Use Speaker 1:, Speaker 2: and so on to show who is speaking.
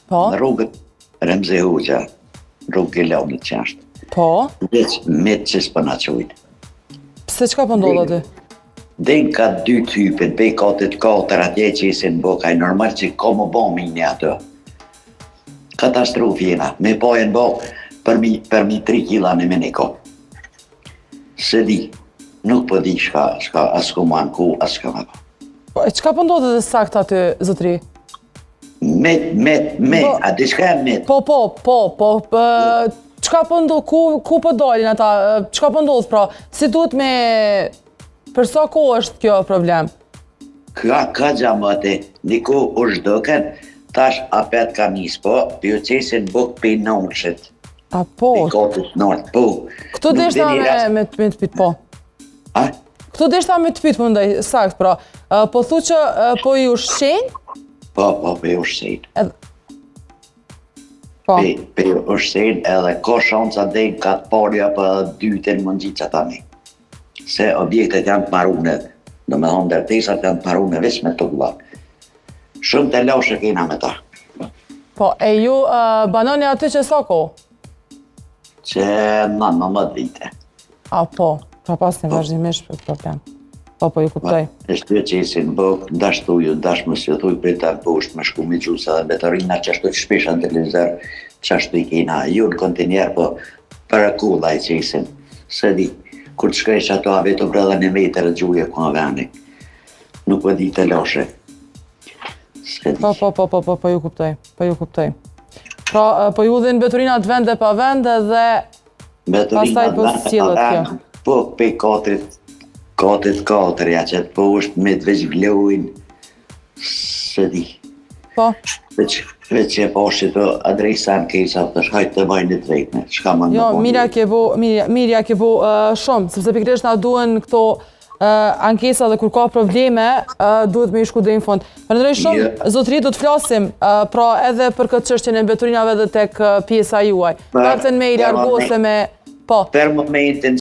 Speaker 1: Po.
Speaker 2: Në rrugët Remzi Hoxha, rrugë Gelonit që është.
Speaker 1: Po.
Speaker 2: Metë që s'pë na qujtë.
Speaker 1: Pse çka po ndodh aty?
Speaker 2: Din ka 2 typet, bej katët 4 atje që isin bokaj, normal që ka më bo mini ato. Katastrofi jena, me pojën bo për mi 3 kila në meniko. Se di, nuk po di shka as ku ma në ku, as shka ma po.
Speaker 1: Po, e çka po ndodh edhe sakt aty, zotri?
Speaker 2: A di shka e met?
Speaker 1: Po, çka po ndodh, ku po dalin ata, çka po ndodh pra, si duhet me, për sa kohë është kjo problem?
Speaker 2: Ka gjamate, niko është doken, tash apet ka nis, po, pjo qesin buk për nënshit.
Speaker 1: A po?
Speaker 2: Për kotës nërtë, po.
Speaker 1: Këtu deshta me të pyt, po.
Speaker 2: A?
Speaker 1: Këtu deshta me të pyt, më ndaj, sakt, pra. Po thu që po i ushqenj?
Speaker 2: Po, për ushqenj.
Speaker 1: Po.
Speaker 2: Për ushqenj edhe ka shanca dhe ka të parja për dytën më njitë që tani. Se objektet janë të marune, do me thonë dërtesat janë të marune vis me të gullat. Shumë të lashe kena me ta.
Speaker 1: Po, e ju banoni aty që sa ko?
Speaker 2: Që në 19 vite.
Speaker 1: A, po, pra pas një vazhdimisht për problem. Po, ju kuptoj.
Speaker 2: E shtu që isin bëk, dash thuju, dash më së thuj për ta në poshtë, më shku mi gjusë edhe betorina që ashtu që shpesha në televizor, që ashtu i kena. Ju në kontinjer, po, për e kullaj që isin. Se di, kur të shkresh ato a vetë brëdhe në metër e gjuje ku a veni. Nuk po di të lashe.
Speaker 1: Po, ju kuptoj. Pra, po ju udhin beturinat vende pa vende dhe pastaj po s'cillet kjo.
Speaker 2: Po, pe katët 4, ja që të poshtë me të veç vlojnë, se di.
Speaker 1: Po.
Speaker 2: Veç që e poshtë të adresa në kesa, të shkajtë të bajnë të drejtme, shka më në
Speaker 1: Jo, mirja ke bu shumë, sepse pikërisht na duhen këto ankesa dhe kur ka probleme, duhet me i shku dhe në fund. Përndërej shumë, zotëri, do të flasim, pra edhe për këtë çështjen e mbeturinave dhe tek pjesa juaj. Pak të në me i largose me... Po.
Speaker 2: Per momentin